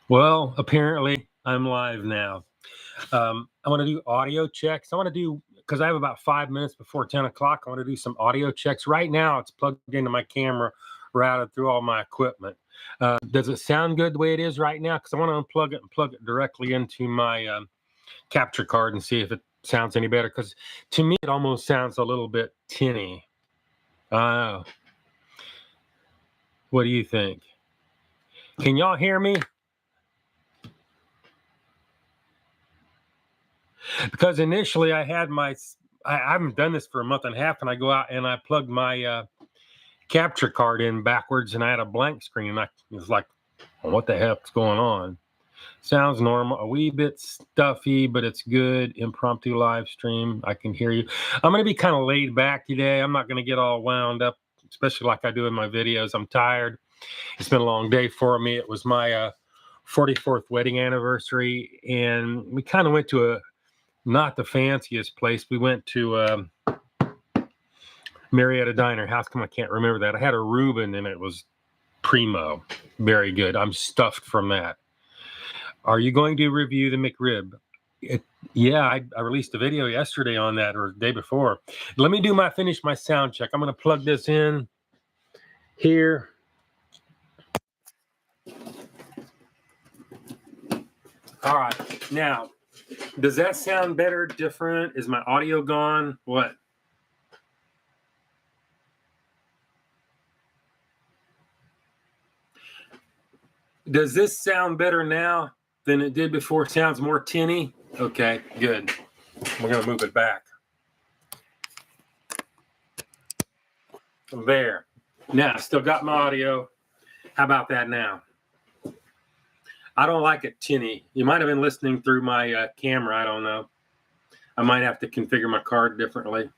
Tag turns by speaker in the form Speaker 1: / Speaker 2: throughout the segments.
Speaker 1: Well, apparently I'm live now. I want to do audio checks. I want to do, because I have about 5 minutes before 10 o'clock. I want to do some audio checks. Right now, it's plugged into my camera, routed through all my equipment. Does it sound good the way it is right now? Because I want to unplug it and plug it directly into my capture card and see if it sounds any better. Because to me, it almost sounds a little bit tinny. What do you think? Can y'all hear me? Because initially I had I haven't done this for a month and a half, and I go out and I plugged my capture card in backwards, and I had a blank screen, and I was like, well, what the heck's going on? Sounds normal, a wee bit stuffy, but it's good. Impromptu live stream. I can hear you. I'm going to be kind of laid back today. I'm not going to get all wound up, especially like I do in my videos. I'm tired. It's been a long day for me. It was my 44th wedding anniversary, and we kind of went to not the fanciest place. We went to Marietta Diner. How come I can't remember that? I had a Reuben, and it was primo. Very good. I'm stuffed from that. Are you going to review the McRib? Yeah, I released a video yesterday on that, or the day before. Let me finish my sound check. I'm going to plug this in here. All right. Now, does that sound better, different? Is my audio gone? What? Does this sound better now than it did before? It sounds more tinny? Okay, good. We're going to move it back. There. Now, still got my audio. How about that now? I don't like it tinny. You might have been listening through my camera. I don't know. I might have to configure my card differently.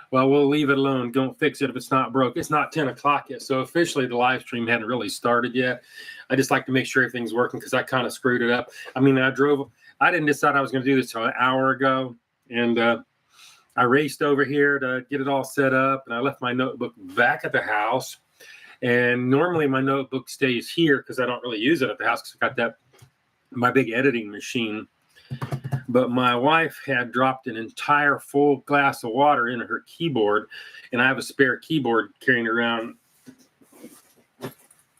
Speaker 1: Well, we'll leave it alone. Don't fix it if it's not broke. It's not 10 o'clock yet, so officially the live stream hadn't really started yet. I just like to make sure everything's working because I kind of screwed it up. I mean, I didn't decide I was going to do this until an hour ago, and I raced over here to get it all set up, and I left my notebook back at the house. And normally my notebook stays here because I don't really use it at the house because I got my big editing machine. But my wife had dropped an entire full glass of water in her keyboard, and I have a spare keyboard carrying around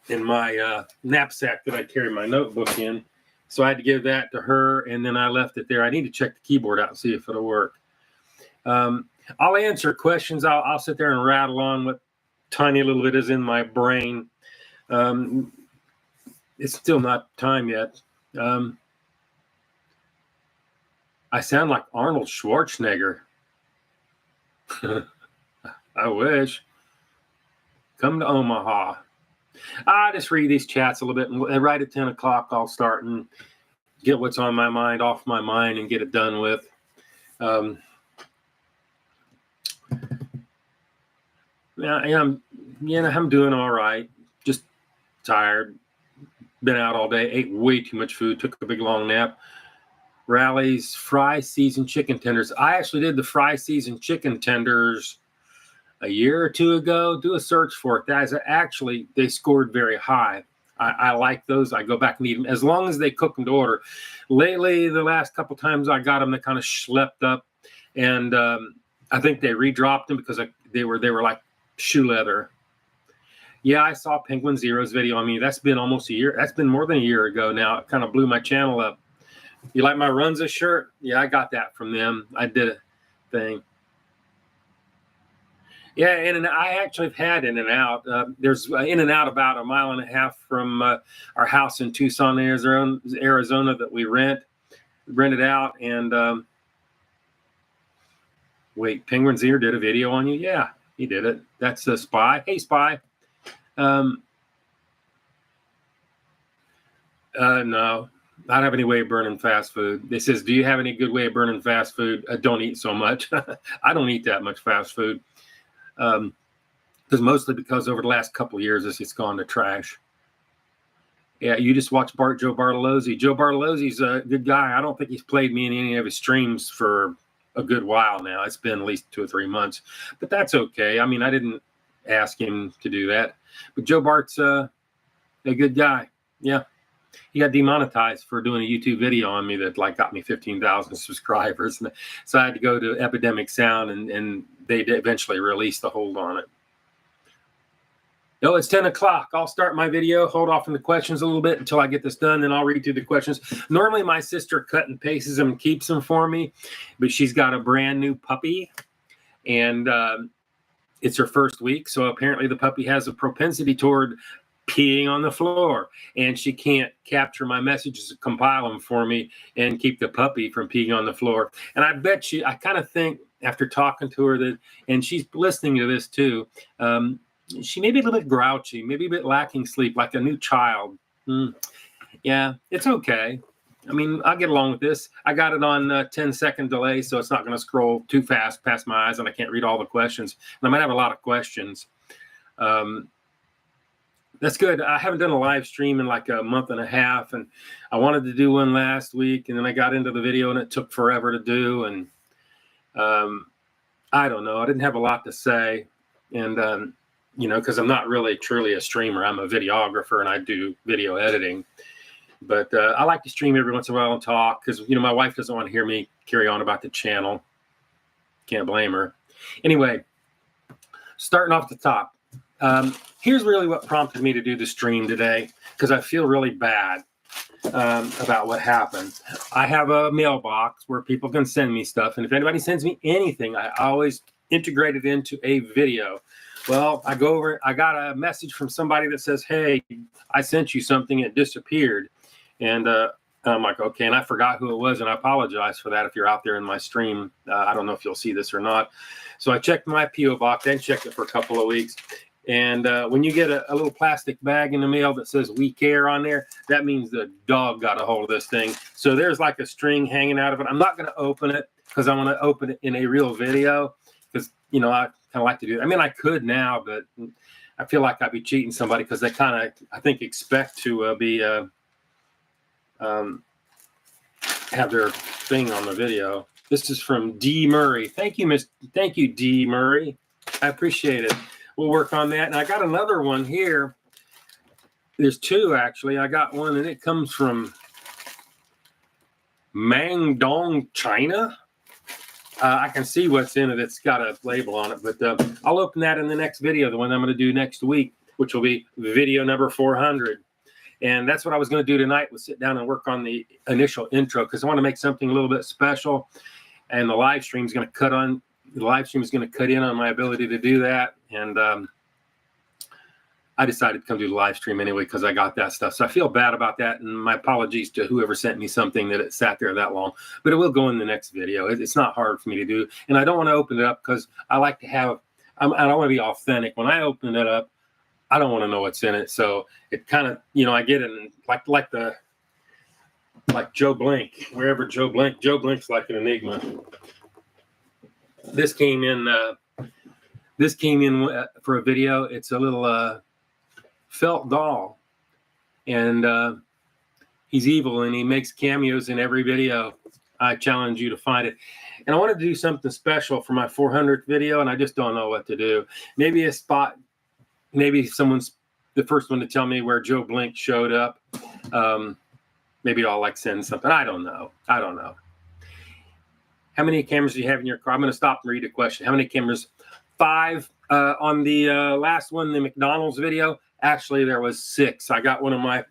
Speaker 1: in my knapsack that I carry my notebook in. So I had to give that to her, and then I left it there. I need to check the keyboard out and see if it'll work. I'll answer questions. I'll sit there and rattle on what tiny little bit is in my brain. It's still not time yet. I sound like Arnold Schwarzenegger. I wish. Come to Omaha. I just read these chats a little bit, and right at 10 o'clock, I'll start and get what's on my mind off my mind and get it done with. I'm doing all right. Just tired. Been out all day. Ate way too much food. Took a big long nap. Rally's fry seasoned chicken tenders. I actually did the fry seasoned chicken tenders a year or two ago. Do a search for it. Guys, actually, they scored very high. I like those. I go back and eat them as long as they cook them to order. Lately, the last couple times I got them, they kind of schlepped up, and I think they redropped them because they were like shoe leather. Yeah, I saw Penguin Zero's video. I mean, that's been almost a year. That's been more than a year ago now. It kind of blew my channel up. You like my Runza shirt? Yeah, I got that from them. I did a thing. Yeah, and I actually have had In-N-Out. There's In-N-Out about 1.5 miles from our house in Tucson, Arizona that we rented out. And wait, Penguin Zero did a video on you? Yeah, he did it. That's the Spy. Hey, Spy. No. I don't have any way of burning fast food. They says, do you have any good way of burning fast food? Don't eat so much. I don't eat that much fast food. Mostly because over the last couple of years, it's gone to trash. Yeah, you just watch Joe Bartolozzi. Joe Bartolozzi's a good guy. I don't think he's played me in any of his streams for a good while now. It's been at least 2 or 3 months. But that's okay. I mean, I didn't ask him to do that. But Joe Bart's a good guy. Yeah. he got demonetized for doing a YouTube video on me that like got me 15,000 subscribers. And so I had to go to Epidemic Sound, and they eventually released the hold on it. No, it's 10 o'clock. I'll start my video, hold off on the questions a little bit until I get this done, then I'll read through the questions. Normally my sister cut and pastes them and keeps them for me, but she's got a brand new puppy, and it's her first week. So apparently the puppy has a propensity toward peeing on the floor, and she can't capture my messages, compile them for me, and keep the puppy from peeing on the floor. And I bet I kind of think after talking to her that, and she's listening to this too, she may be a little bit grouchy, maybe a bit lacking sleep, like a new child. Yeah, it's okay. I mean, I'll get along with this. I got it on 10-second delay, so it's not going to scroll too fast past my eyes, and I can't read all the questions. And I might have a lot of questions. That's good. I haven't done a live stream in like a month and a half, and I wanted to do one last week, and then I got into the video, and it took forever to do. And I don't know. I didn't have a lot to say, and you know, because I'm not really truly a streamer. I'm a videographer, and I do video editing. But I like to stream every once in a while and talk because, you know, my wife doesn't want to hear me carry on about the channel. Can't blame her. Anyway, starting off the top. Here's really what prompted me to do the stream today, because I feel really bad about what happened. I have a mailbox where people can send me stuff, and if anybody sends me anything, I always integrate it into a video. Well, I go over, I got a message from somebody that says, hey, I sent you something, it disappeared. And I'm like, okay, and I forgot who it was, and I apologize for that if you're out there in my stream. I don't know if you'll see this or not. So I checked my P.O. box, then checked it for a couple of weeks. And when you get a little plastic bag in the mail that says "We Care" on there, that means the dog got a hold of this thing. So there's like a string hanging out of it. I'm not going to open it because I want to open it in a real video because, you know, I kind of like to do it. I mean, I could now, but I feel like I'd be cheating somebody because they kind of, I think, expect to have their thing on the video. This is from D. Murray. Thank you, Thank you, D. Murray. I appreciate it. We'll work on that. And I got another one here. There's two, actually. I got one, and it comes from Mangdong, China. I can see what's in it. It's got a label on it, but I'll open that in the next video, the one I'm going to do next week, which will be video number 400. And that's what I was going to do tonight, was sit down and work on the initial intro, because I want to make something a little bit special. And the live stream is going to cut in on my ability to do that. And I decided to come do the live stream anyway because I got that stuff. So I feel bad about that, and my apologies to whoever sent me something that it sat there that long. But it will go in the next video. It's not hard for me to do, and I don't want to open it up because I like to have. I don't want to be authentic. When I open it up, I don't want to know what's in it. So it kind of, you know, I get it in, like Joe Blink, wherever Joe Blink's like an enigma. This came in for a video. It's a little felt doll, and he's evil, and he makes cameos in every video. I challenge you to find it. And I wanted to do something special for my 400th video, and I just don't know what to do. Maybe a spot, maybe someone's the first one to tell me where Joe Blink showed up. Maybe I'll like send something. I don't know. How many cameras do you have in your car? I'm going to stop and read a question. How many cameras? 5 on the last one, the McDonald's video. Actually, there was 6. I got one of my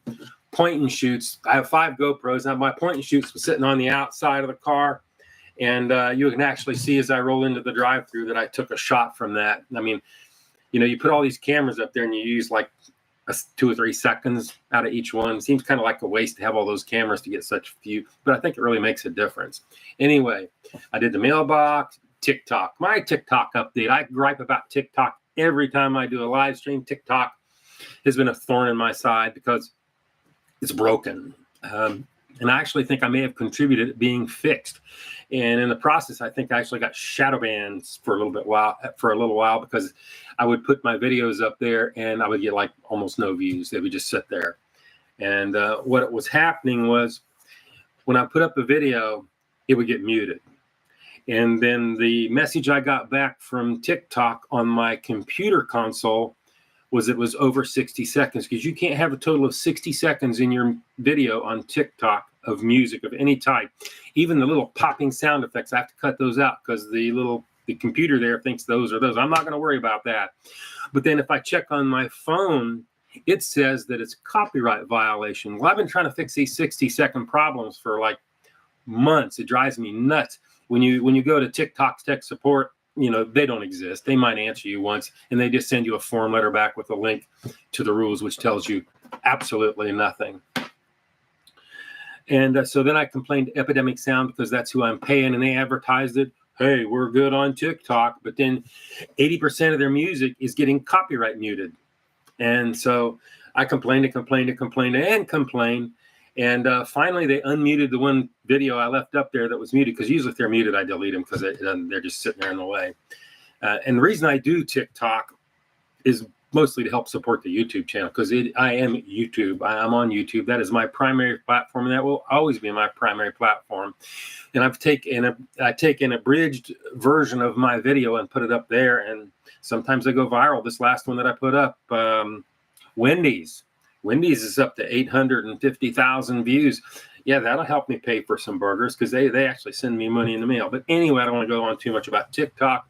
Speaker 1: point and shoots. I have 5 GoPros. Now, my point and shoots was sitting on the outside of the car. And you can actually see as I roll into the drive-thru that I took a shot from that. I mean, you know, you put all these cameras up there and you use like 2 or 3 seconds out of each one. It seems kind of like a waste to have all those cameras to get such few, but I think it really makes a difference. Anyway, I did the mailbox, TikTok, my TikTok update. I gripe about TikTok every time I do a live stream. TikTok has been a thorn in my side because it's broken. And I actually think I may have contributed it being fixed. And in the process, I think I actually got shadow bans for a little while because I would put my videos up there and I would get like almost no views. They would just sit there. And what was happening was when I put up a video, it would get muted. And then the message I got back from TikTok on my computer console was it was over 60 seconds, because you can't have a total of 60 seconds in your video on TikTok of music of any type. Even the little popping sound effects, I have to cut those out because the computer there thinks those are those. I'm not going to worry about that. But then if I check on my phone, it says that it's copyright violation. Well, I've been trying to fix these 60-second problems for like months. It drives me nuts. When you go to TikTok's tech support, they don't exist. They might answer you once, and they just send you a form letter back with a link to the rules, which tells you absolutely nothing. And so then I complained to Epidemic Sound, because that's who I'm paying, and they advertised it. Hey, we're good on TikTok, but then 80% of their music is getting copyright muted. And so I complained. And finally, they unmuted the one video I left up there that was muted, because usually if they're muted, I delete them because they're just sitting there in the way. And the reason I do TikTok is mostly to help support the YouTube channel, because I am YouTube. I'm on YouTube. That is my primary platform, and that will always be my primary platform. And I take an abridged version of my video and put it up there, and sometimes they go viral. This last one that I put up, Wendy's is up to 850,000 views. Yeah, that'll help me pay for some burgers, because they actually send me money in the mail. But anyway, I don't want to go on too much about TikTok.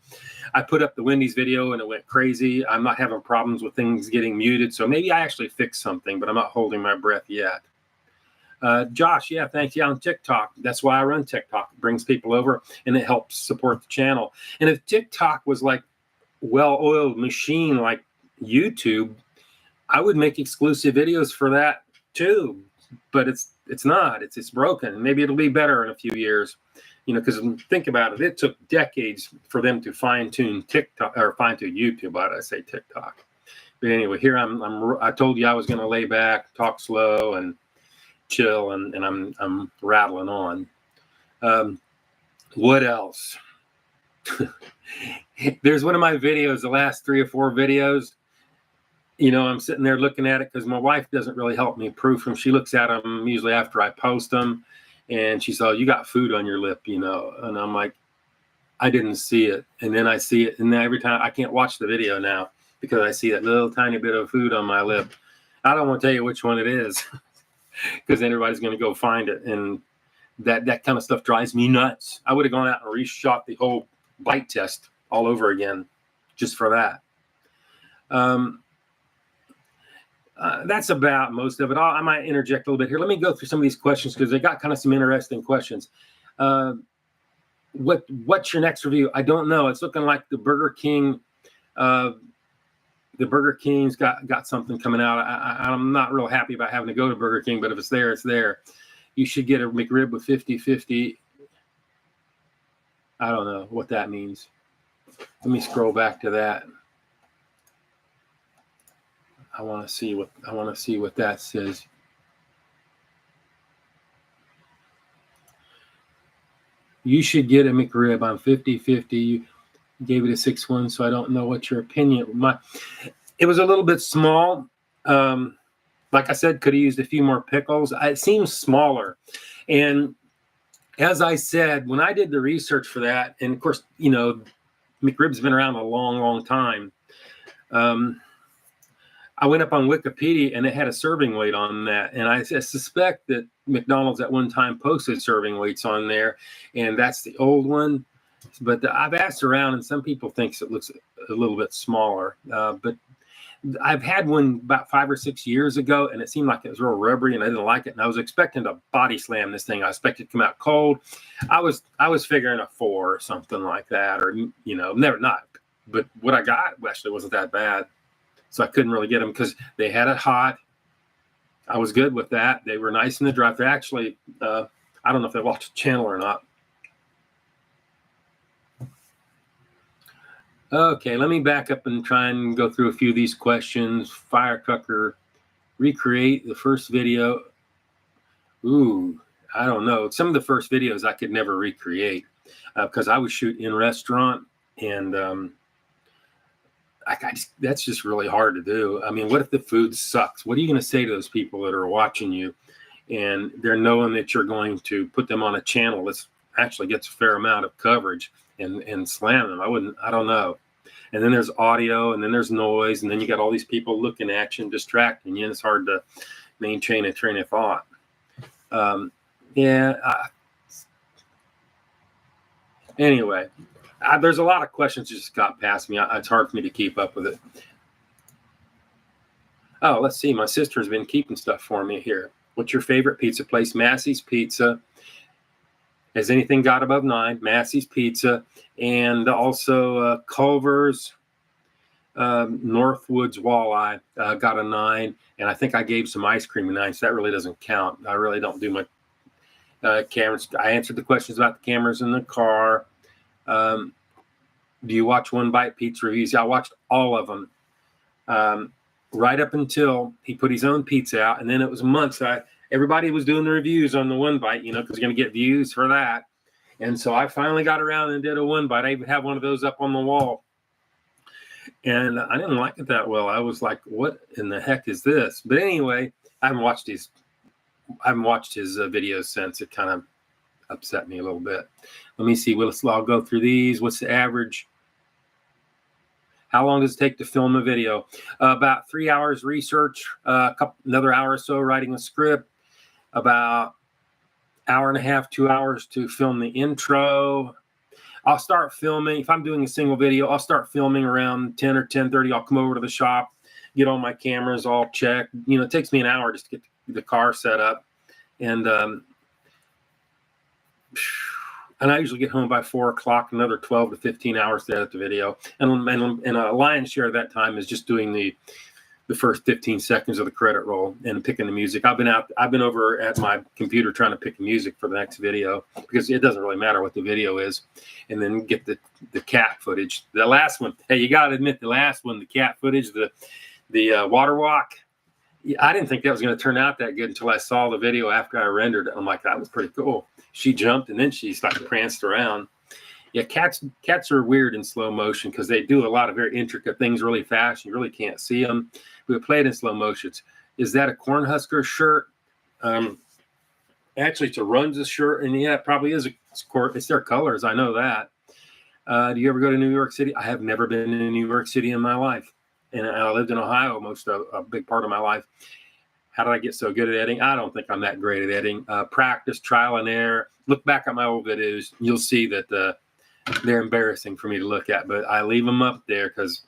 Speaker 1: I put up the Wendy's video and it went crazy. I'm not having problems with things getting muted, so maybe I actually fixed something, but I'm not holding my breath yet. Josh, yeah, thanks. Yeah, on TikTok. That's why I run TikTok. It brings people over and it helps support the channel. And if TikTok was like well-oiled machine like YouTube, I would make exclusive videos for that too. But it's not. It's broken. Maybe it'll be better in a few years. Because think about it. It took decades for them to fine-tune TikTok, or fine-tune YouTube. Why did I say TikTok? But anyway, here I told you I was going to lay back, talk slow, and chill, and I'm rattling on. What else? There's one of my videos, the last 3 or 4 videos. I'm sitting there looking at it because my wife doesn't really help me proof them. She looks at them usually after I post them, and she said, "Oh, you got food on your lip," and I'm like, I didn't see it. And then I see it, and then every time I can't watch the video now because I see that little tiny bit of food on my lip. I don't want to tell you which one it is because then everybody's going to go find it, and that kind of stuff drives me nuts. I would have gone out and reshot the whole bite test all over again just for that. That's about most of it. I might interject a little bit here. Let me go through some of these questions because they got kind of some interesting questions. What's your next review? I don't know. It's looking like the Burger King. The Burger King's got something coming out. I'm not real happy about having to go to Burger King, but if it's there, it's there. You should get a McRib with 50/50. I don't know what that means. Let me scroll back to that. I want to see what that says. You should get a McRib on 50/50. You gave it a 6.1, so I don't know what your opinion. It was a little bit small. Like I said, could have used a few more pickles. It seems smaller. And as I said, when I did the research for that, and of course, McRib's been around a long, long time. I went up on Wikipedia and it had a serving weight on that. And I suspect that McDonald's at one time posted serving weights on there, and that's the old one. But I've asked around, and some people think it looks a little bit smaller. But I've had one about 5 or 6 years ago, and it seemed like it was real rubbery, and I didn't like it. And I was expecting to body slam this thing. I expected it to come out cold. I was figuring a 4 or something like that, or never not. But what I got actually wasn't that bad. So I couldn't really get them because they had it hot. I was good with that. They were nice in the drive. They actually, I don't know if they watched the channel or not. Okay, let me back up and try and go through a few of these questions. Firecracker, recreate the first video. Ooh, I don't know. Some of the first videos I could never recreate because I would shoot in restaurant, and that's just really hard to do. I mean, what if the food sucks? What are you going to say to those people that are watching you, and they're knowing that you're going to put them on a channel that actually gets a fair amount of coverage and slam them? I don't know. and then there's audio, and then there's noise, and then you got all these people looking at you and distracting you, and it's hard to maintain a train of thought. Anyway, there's a lot of questions that just got past me. It's hard for me to keep up with it. Oh, let's see. My sister's been keeping stuff for me here. What's your favorite pizza place? Massey's Pizza. Has anything got above 9? Massey's Pizza. And also Culver's Northwoods Walleye got a 9. And I think I gave some ice cream a 9, so that really doesn't count. I really don't do my cameras. I answered the questions about the cameras in the car. Do you watch One Bite Pizza reviews? Yeah, I watched all of them. Right up until he put his own pizza out, and then it was months. Everybody was doing the reviews on the One Bite, because you're going to get views for that. And so I finally got around and did a One Bite. I even have one of those up on the wall. And I didn't like it that well. I was like, what in the heck is this? But anyway, I haven't watched his videos since. It kind of upset me a little bit. Let me see. I'll go through these. What's the average? How long does it take to film a video? About 3 hours research, another hour or so writing a script, about hour and a half, 2 hours to film the intro. I'll start filming. If I'm doing a single video, I'll start filming around 10 or 10:30. I'll come over to the shop, get all my cameras all checked. It takes me an hour just to get the car set up. And I usually get home by 4 o'clock, another 12 to 15 hours to edit the video. And a lion's share of that time is just doing the first 15 seconds of the credit roll and picking the music. I've been over at my computer trying to pick music for the next video, because it doesn't really matter what the video is. And then get the cat footage. The last one, hey, you got to admit, the last one, the cat footage, the water walk, I didn't think that was going to turn out that good until I saw the video after I rendered it. I'm like, that was pretty cool. She jumped and then she started pranced around. Yeah, cats are weird in slow motion because they do a lot of very intricate things really fast. You really can't see them. We play it in slow motions. Is that a Cornhusker shirt? Actually, it's a Runza shirt, and yeah, it probably is. It's their colors. I know that. Do you ever go to New York City? I have never been in New York City in my life. And I lived in Ohio a big part of my life. How did I get so good at editing? I don't think I'm that great at editing. Practice, trial and error. Look back at my old videos. You'll see that they're embarrassing for me to look at. But I leave them up there because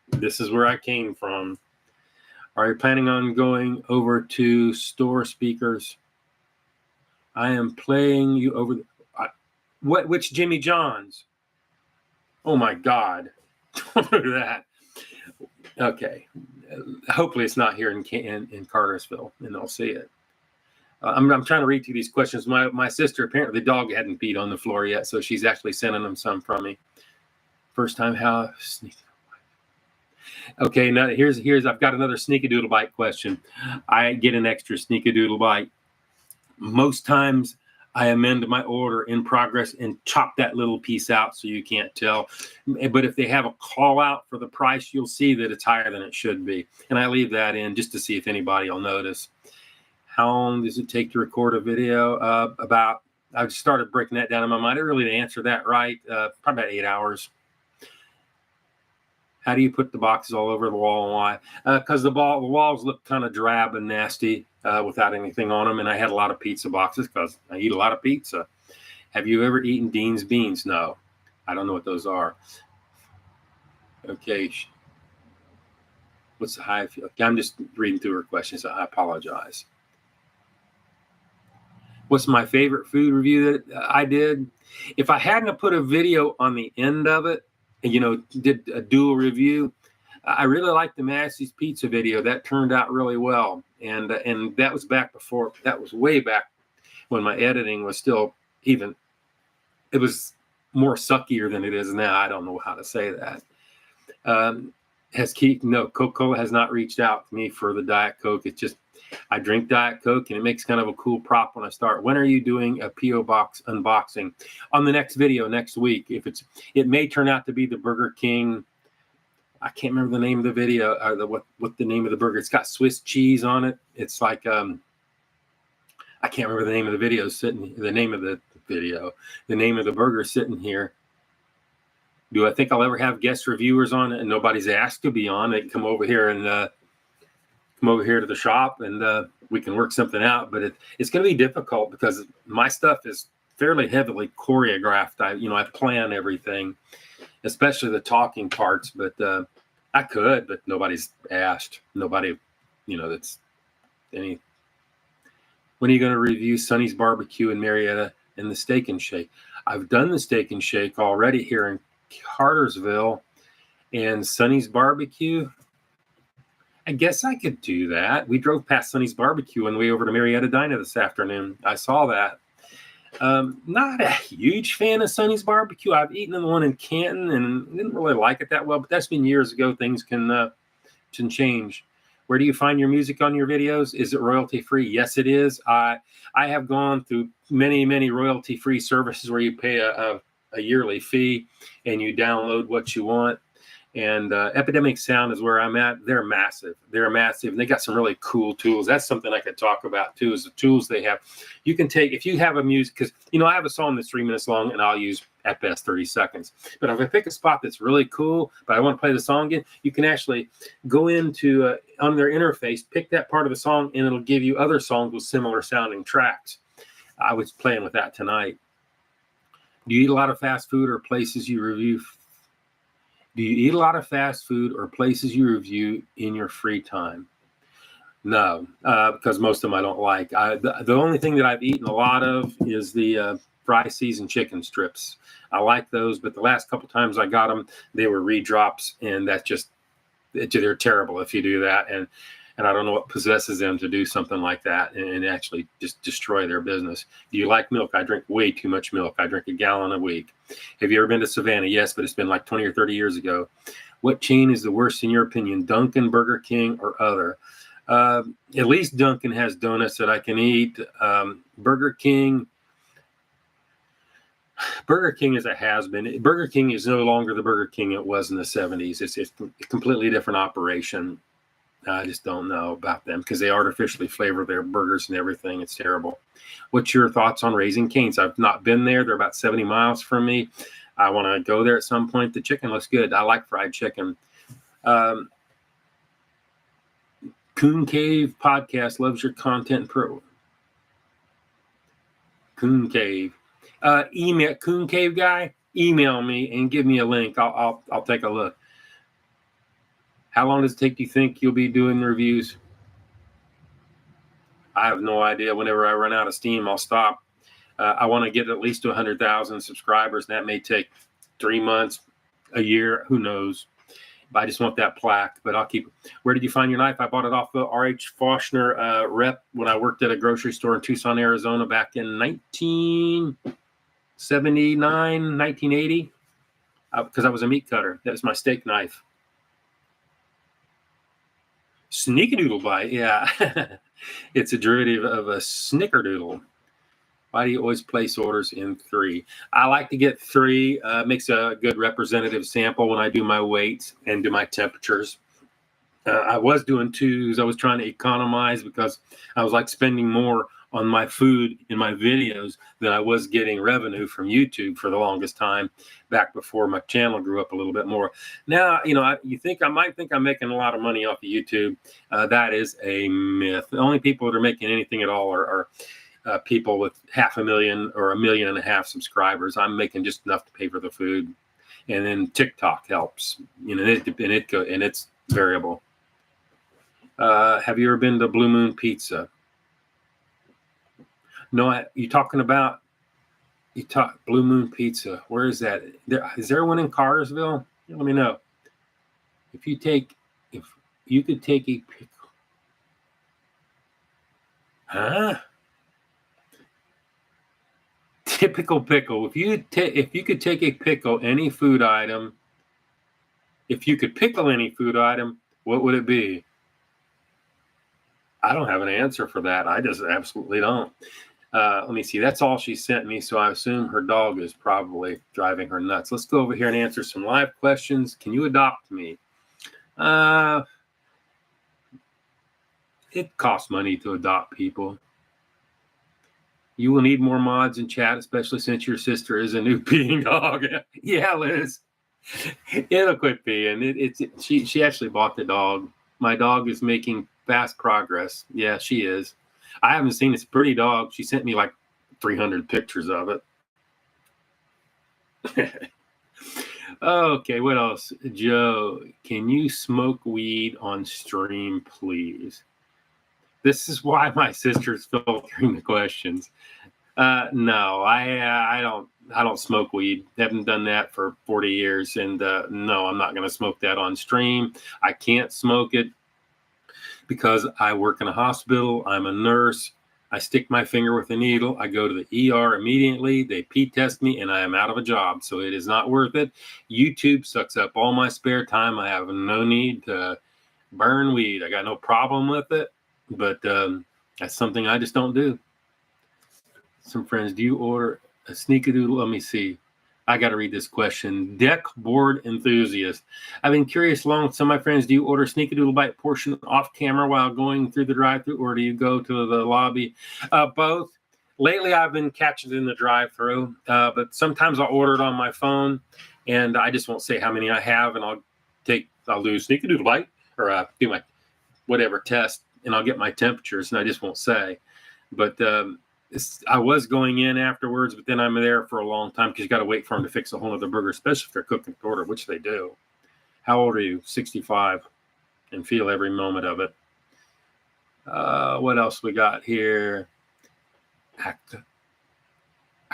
Speaker 1: this is where I came from. Are you planning on going over to store speakers? I am playing you over. Which Jimmy John's? Oh, my God. Don't do that. Okay, hopefully it's not here in Cartersville, and they'll see it. I'm trying to read through these questions. My sister, apparently the dog hadn't peed on the floor yet, so she's actually sending them some from me. First time how sneak. Okay, now here's I've got another sneakadoodle bite question. I get an extra sneakadoodle bite. Most times I amend my order in progress and chop that little piece out so you can't tell. But if they have a call out for the price, you'll see that it's higher than it should be. And I leave that in just to see if anybody will notice. How long does it take to record a video? I started breaking that down in my mind. I really didn't answer that right. Probably about 8 hours. How do you put the boxes all over the wall and why? Because the walls look kind of drab and nasty without anything on them. And I had a lot of pizza boxes because I eat a lot of pizza. Have you ever eaten Dean's beans? No, I don't know what those are. Okay. What's the high? Okay, I'm just reading through her questions. So I apologize. What's my favorite food review that I did? If I hadn't put a video on the end of it, and did a dual review, I really liked the Massey's pizza video. That turned out really well, and that was way back when my editing was still it was more suckier than it is now. I don't know how to say that. Coca-Cola has not reached out to me for the Diet Coke. It's just I drink Diet Coke, and it makes kind of a cool prop when I start. When are you doing a P.O. box unboxing? On the next video next week. It may turn out to be the Burger King. I can't remember the name of the video or what the name of the burger. It's got Swiss cheese on it. It's like I can't remember the name of the video. The name of the burger sitting here. Do I think I'll ever have guest reviewers on? And nobody's asked to be on. They can come over here and come over here to the shop, and we can work something out. But it's going to be difficult because my stuff is fairly heavily choreographed. I plan everything, especially the talking parts. But I could, but nobody's asked. Nobody, that's any. When are you going to review Sonny's Barbecue in Marietta and the Steak and Shake? I've done the Steak and Shake already here in Cartersville, and Sonny's Barbecue. I guess I could do that. We drove past Sonny's Barbecue on the way over to Marietta Dina this afternoon. I saw that. Not a huge fan of Sonny's Barbecue. I've eaten the one in Canton and didn't really like it that well, but that's been years ago. Things can change. Where do you find your music on your videos? Is it royalty free? Yes, it is. I have gone through many royalty free services where you pay a yearly fee and you download what you want. And Epidemic Sound is where I'm at. They're massive. And they got some really cool tools. That's something I could talk about too, is the tools they have. You can take, if you have a music, because I have a song that's 3 minutes long and I'll use at best 30 seconds. But if I pick a spot that's really cool, but I want to play the song again, you can actually go into on their interface, pick that part of the song, and it'll give you other songs with similar sounding tracks. I was playing with that tonight. Do you eat a lot of fast food or places you review? Do you eat a lot of fast food or places you review in your free time? No, because most of them I don't like. The only thing that I've eaten a lot of is the fry seasoned chicken strips. I like those, but the last couple times I got them, they were redrops, and they're terrible if you do that. And I don't know what possesses them to do something like that and actually just destroy their business. Do you like milk? I drink way too much milk. I drink a gallon a week. Have you ever been to Savannah? Yes, but it's been like 20 or 30 years ago. What chain is the worst in your opinion? Dunkin', Burger King, or other? At least Dunkin' has donuts that I can eat. Burger King is a has-been. Burger King is no longer the Burger King it was in the 70s. It's a completely different operation. I just don't know about them because they artificially flavor their burgers and everything. It's terrible. What's your thoughts on Raising Cane's? I've not been there. They're about 70 miles from me. I want to go there at some point. The chicken looks good. I like fried chicken. Coon Cave Podcast loves your content. Coon Cave. Email Coon Cave guy. Email me and give me a link. I'll take a look. How long does it take, do you think you'll be doing the reviews? I have no idea. Whenever I run out of steam, I'll stop. I want to get at least to 100,000 subscribers, and that may take 3 months, a year, who knows. But I just want that plaque, but I'll keep it. Where did you find your knife? I bought it off the R.H. Fochner rep when I worked at a grocery store in Tucson, Arizona back in 1979, 1980, because I was a meat cutter. That was my steak knife. Sneakadoodle bite, yeah. It's a derivative of a snickerdoodle. Why do you always place orders in 3? I like to get 3. Makes a good representative sample when I do my weights and do my temperatures. I was doing 2s. I was trying to economize because I was like spending more on my food in my videos than I was getting revenue from YouTube for the longest time, back before my channel grew up a little bit more. Now, I might think I'm making a lot of money off of YouTube. That is a myth. The only people that are making anything at all are people with 500,000 or 1.5 million subscribers. I'm making just enough to pay for the food, and then TikTok helps. And it's variable. Have you ever been to Blue Moon Pizza? No, you talking about? Blue Moon Pizza. Where is that? Is there one in Cartersville? Let me know. If you could take a pickle. Huh? Typical pickle. If you could take a pickle, any food item. If you could pickle any food item, what would it be? I don't have an answer for that. I just absolutely don't. Let me see. That's all she sent me, so I assume her dog is probably driving her nuts. Let's go over here and answer some live questions. Can you adopt me? It costs money to adopt people. You will need more mods in chat, especially since your sister is a new peeing dog. Yeah, Liz. It'll quit being. She actually bought the dog. My dog is making fast progress. Yeah, she is. I haven't seen this pretty dog. She sent me like 300 pictures of it. Okay, what else? Joe, can you smoke weed on stream, please? This is why my sister's filtering the questions. No, I don't smoke weed. Haven't done that for 40 years, and no, I'm not going to smoke that on stream. I can't smoke it because I work in a hospital. I'm a nurse. I stick my finger with a needle. I go to the ER immediately. They pee test me, and I am out of a job. So it is not worth it. YouTube sucks up all my spare time. I have no need to burn weed. I got no problem with it, but that's something I just don't do. Some friends, do you order a sneakadoodle? Let me see. I got to read this question. Deck board enthusiast. I've been curious long. Some of my friends, do you order sneakadoodle bite portion off camera while going through the drive-thru, or do you go to the lobby? Both. Lately, I've been catching it in the drive-thru, but sometimes I'll order it on my phone, and I just won't say how many I have, and I'll do sneakadoodle bite or do my whatever test, and I'll get my temperatures, and I just won't say. But I was going in afterwards, but then I'm there for a long time because you got to wait for them to fix a whole other burger, especially if they're cooking to order, which they do. How old are you? 65, and feel every moment of it. What else we got here? I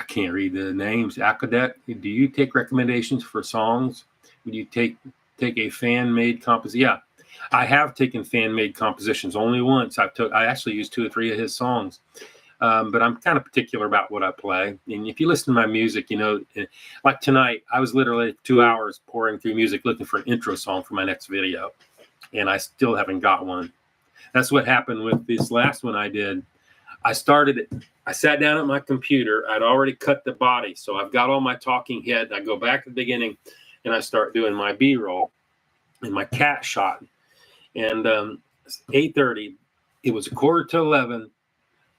Speaker 1: can't read the names. Akadet, do you take recommendations for songs? Would you take a fan-made composition? Yeah, I have taken fan-made compositions only once. I actually used 2 or 3 of his songs. But I'm kind of particular about what I play. And if you listen to my music, like tonight, I was literally 2 hours pouring through music looking for an intro song for my next video. And I still haven't got one. That's what happened with this last one I did. I sat down at my computer. I'd already cut the body. So I've got all my talking head. I go back to the beginning and I start doing my B-roll and my cat shot. And 8:30, it was 10:45.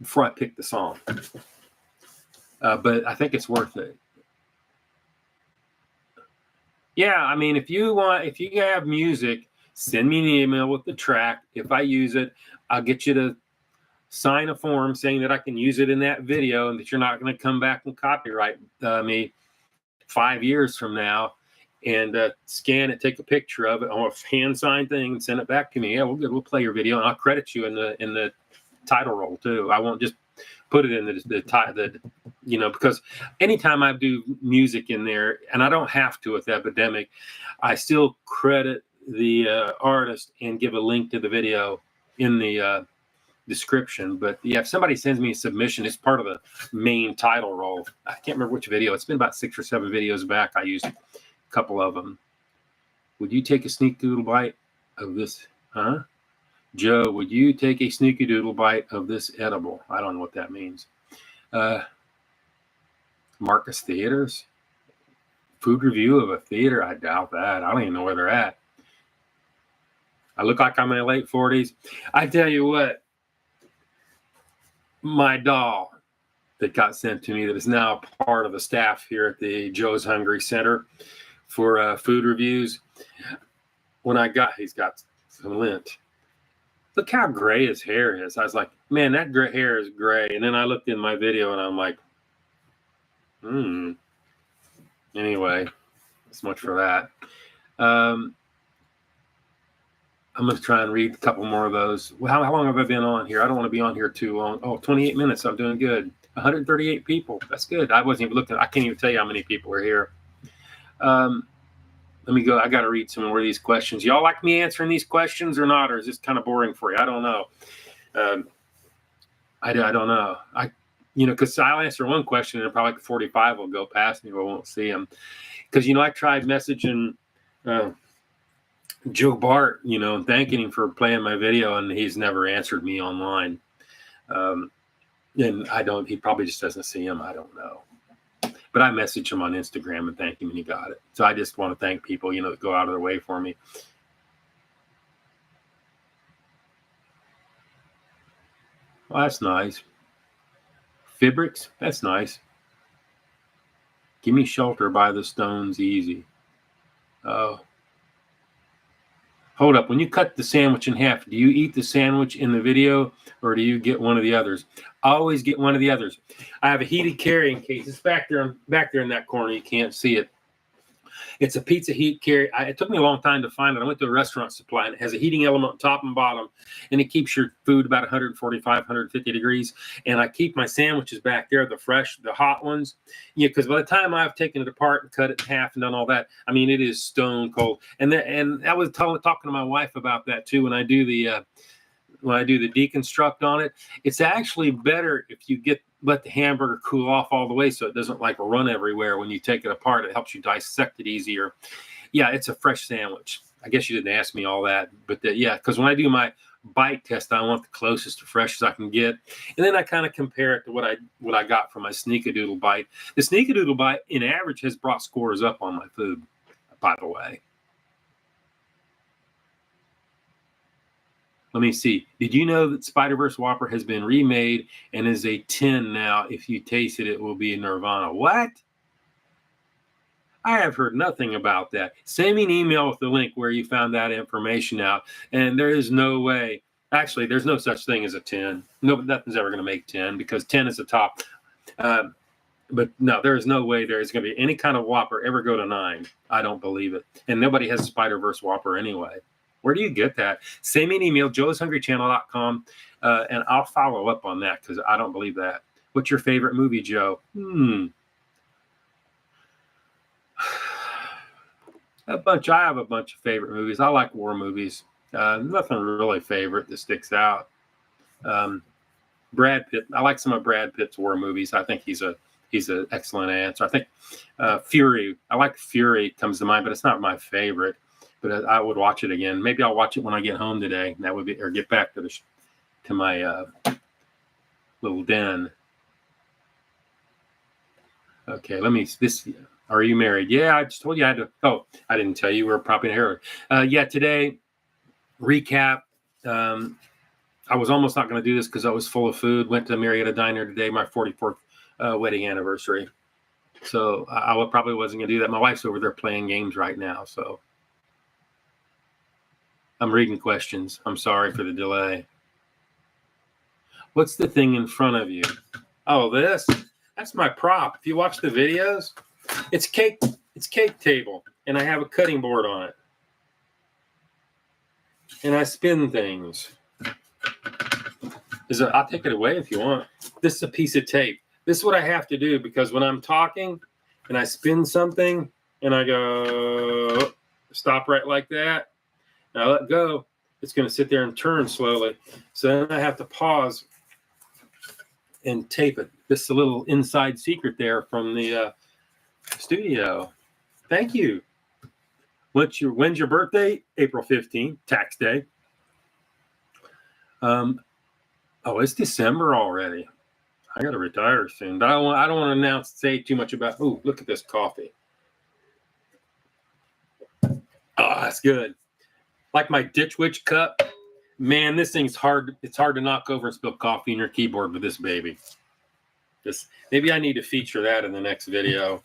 Speaker 1: Before I pick the song. But I think it's worth it. Yeah, I mean, if you have music, send me an email with the track. If I use it, I'll get you to sign a form saying that I can use it in that video and that you're not going to come back and copyright me 5 years from now and scan it, take a picture of it on a hand signed thing and send it back to me. Yeah, well, good. We'll play your video and I'll credit you in the title roll too. I won't just put it in because anytime I do music in there, and I don't have to with Epidemic, I still credit the artist and give a link to the video in the description. But yeah, if somebody sends me a submission, it's part of the main title roll. I can't remember which video. It's been about 6 or 7 videos back. I used a couple of them. Would you take a sneakadoodle bite of this? Huh? Joe, would you take a sneakadoodle bite of this edible? I don't know what that means. Marcus Theaters? Food review of a theater? I doubt that. I don't even know where they're at. I look like I'm in my late 40s. I tell you what, my doll that got sent to me that is now part of the staff here at the Joe's Hungry Center for food reviews. He's got some lint. Look how gray his hair is. I was like, man, that gray hair is gray. And then I looked in my video and I'm like, Anyway, that's much for that. I'm going to try and read a couple more of those. Well, how long have I been on here? I don't want to be on here too long. Oh, 28 minutes. I'm doing good. 138 people. That's good. I wasn't even looking. I can't even tell you how many people are here. Let me go. I got to read some more of these questions. Y'all like me answering these questions or not? Or is this kind of boring for you? I don't know. I don't know. Because I'll answer one question and probably like 45 will go past me. I won't see them. Because, I tried messaging Joe Bart, and thanking him for playing my video, and he's never answered me online. And he probably just doesn't see him. I don't know. But I messaged him on Instagram and thanked him, and he got it. So I just want to thank people, that go out of their way for me. Well, that's nice. Fibrix, that's nice. Give me shelter by the stones easy. Oh, hold up. When you cut the sandwich in half, do you eat the sandwich in the video or do you get one of the others? I always get one of the others. I have a heated carrying case. It's back there in that corner. You can't see it. It's a pizza heat carry. It took me a long time to find it. I went to a restaurant supply, and it has a heating element top and bottom, and it keeps your food about 145, 150 degrees. And I keep my sandwiches back there, the fresh, the hot ones. Yeah, because by the time I've taken it apart and cut it in half and done all that, I mean, it is stone cold. And I was talking to my wife about that too when I do the deconstruct on it. It's actually better if you let the hamburger cool off all the way so it doesn't like run everywhere when you take it apart. It helps you dissect it easier. Yeah, it's a fresh sandwich. I guess you didn't ask me all that, but yeah, because when I do my bite test, I want the closest to fresh as I can get, and then I kind of compare it to what I got from my Sneakadoodle bite. The Sneakadoodle bite, in average, has brought scores up on my food, by the way. Let me see. Did you know that Spider-Verse Whopper has been remade and is a 10 now? If you taste it, it will be a Nirvana. What? I have heard nothing about that. Send me an email with the link where you found that information out. And there is no way. Actually, there's no such thing as a 10. No, nothing's ever going to make 10 because 10 is the top. But no, there is no way there is going to be any kind of Whopper ever go to 9. I don't believe it. And nobody has a Spider-Verse Whopper anyway. Where do you get that? Send me an email, joeishungrychannel.com, and I'll follow up on that because I don't believe that. What's your favorite movie, Joe? I have a bunch of favorite movies. I like war movies. Nothing really favorite that sticks out. Brad Pitt. I like some of Brad Pitt's war movies. I think he's an excellent answer. I think Fury. I like Fury comes to mind, but it's not my favorite. But I would watch it again. Maybe I'll watch it when I get home today. That would be, or get back to my little den. Okay, are you married? Yeah, I just told you I had to. Oh, I didn't tell you. We're popping hair. Yeah, today, recap. I was almost not going to do this because I was full of food. Went to Marietta Diner today, my 44th wedding anniversary. So I probably wasn't going to do that. My wife's over there playing games right now, so. I'm reading questions. I'm sorry for the delay. What's the thing in front of you? Oh, that's my prop. If you watch the videos, it's cake table, and I have a cutting board on it. And I spin things. I'll take it away if you want. This is a piece of tape. This is what I have to do because when I'm talking and I spin something and I go stop right like that, now let go, it's going to sit there and turn slowly. So then I have to pause and tape it. This is a little inside secret there from the studio. Thank you. When's your birthday? April 15th, tax day. Oh, it's December already. I got to retire soon, but I don't want to say too much about. Oh, look at this coffee. Oh, that's good. Like my Ditch Witch cup, man, this thing's hard. It's hard to knock over and spill coffee in your keyboard with this baby. Maybe I need to feature that in the next video.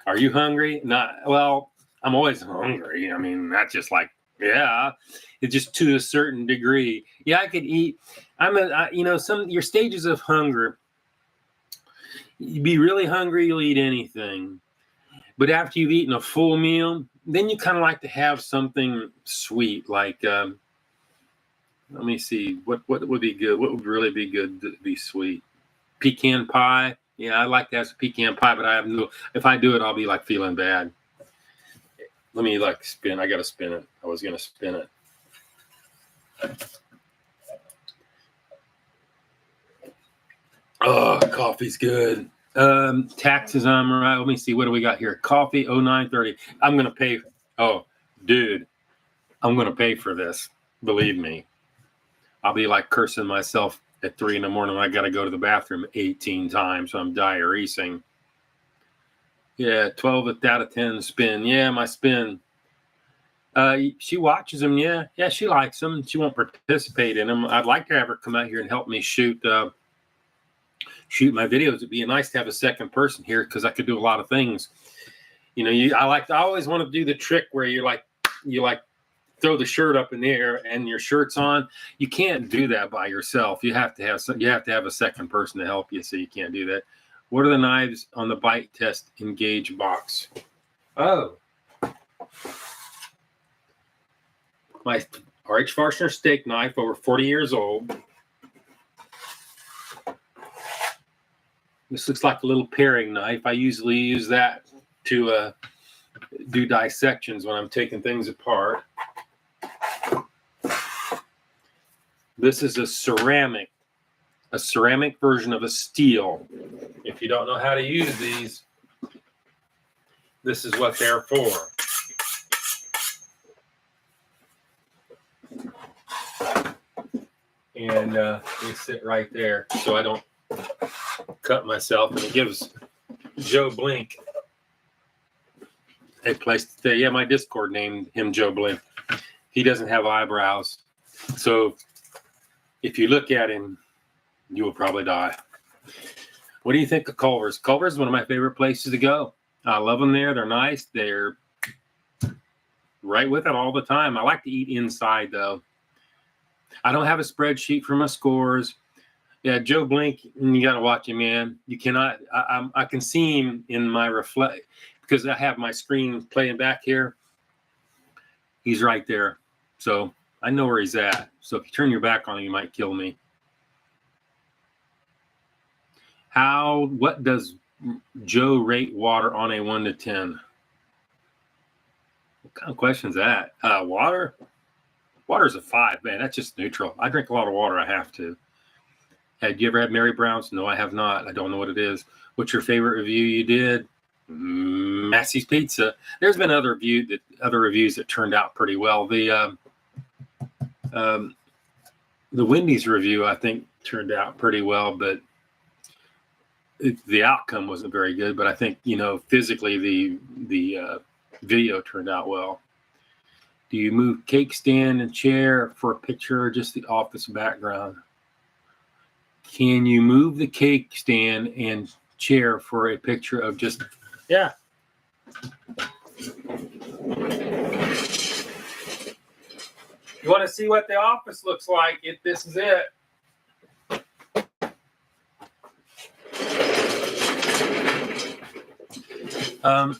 Speaker 1: Are you hungry? Well, I'm always hungry. I mean, that's just like, yeah, it's just to a certain degree. Yeah, I could eat. Your stages of hunger. You be really hungry, you'll eat anything. But after you've eaten a full meal, then you kind of like to have something sweet, like, let me see, what would be good? What would really be good to be sweet? Pecan pie. Yeah, I like to have some pecan pie, but if I do it, I'll be like feeling bad. Let me spin. I got to spin it. I was going to spin it. Oh, coffee's good. Taxes, I'm right. Let me see. What do we got here? Coffee, 0930. I'm going to pay. Oh, dude, I'm going to pay for this. Believe me. I'll be like cursing myself at 3 a.m. when I got to go to the bathroom 18 times. So I'm diuresing. Yeah, 12 out of 10 spin. Yeah, my spin. She watches them. Yeah, she likes them. She won't participate in them. I'd like to have her come out here and help me shoot my videos. It'd be nice to have a second person here because I could do a lot of things. You know, I always want to do the trick where you throw the shirt up in the air and your shirt's on. You can't do that by yourself. You have to have a second person to help you, so you can't do that. What are the knives on the bite test engage box? Oh, my R.H. Forstner steak knife, over 40 years old. This looks like a little paring knife. I usually use that to do dissections when I'm taking things apart. This is a ceramic version of a steel. If you don't know how to use these, this is what they're for. And they sit right there so I don't cut myself. And it gives Joe Blink a place to stay. Yeah, my Discord named him Joe Blink. He doesn't have eyebrows. So if you look at him, you will probably die. What do you think of Culver's? Culver's is one of my favorite places to go. I love them there. They're nice. They're right with it all the time. I like to eat inside, though. I don't have a spreadsheet for my scores. Yeah, Joe Blink, you got to watch him, man. You cannot. I can see him in my reflect because I have my screen playing back here. He's right there. So I know where he's at. So if you turn your back on him, you might kill me. What does Joe rate water on a 1 to 10? What kind of question is that? Water? Water's a 5, man. That's just neutral. I drink a lot of water. I have to. Had you ever had Mary Brown's? No, I have not. I don't know what it is. What's your favorite review you did? Massey's Pizza. There's been other reviews that turned out pretty well. The Wendy's review, I think, turned out pretty well, but the outcome wasn't very good. But I think, physically the video turned out well. Do you move cake stand and chair for a picture or just the office background? Can you move the cake stand and chair for a picture of just, yeah. You want to see what the office looks like? This is it. I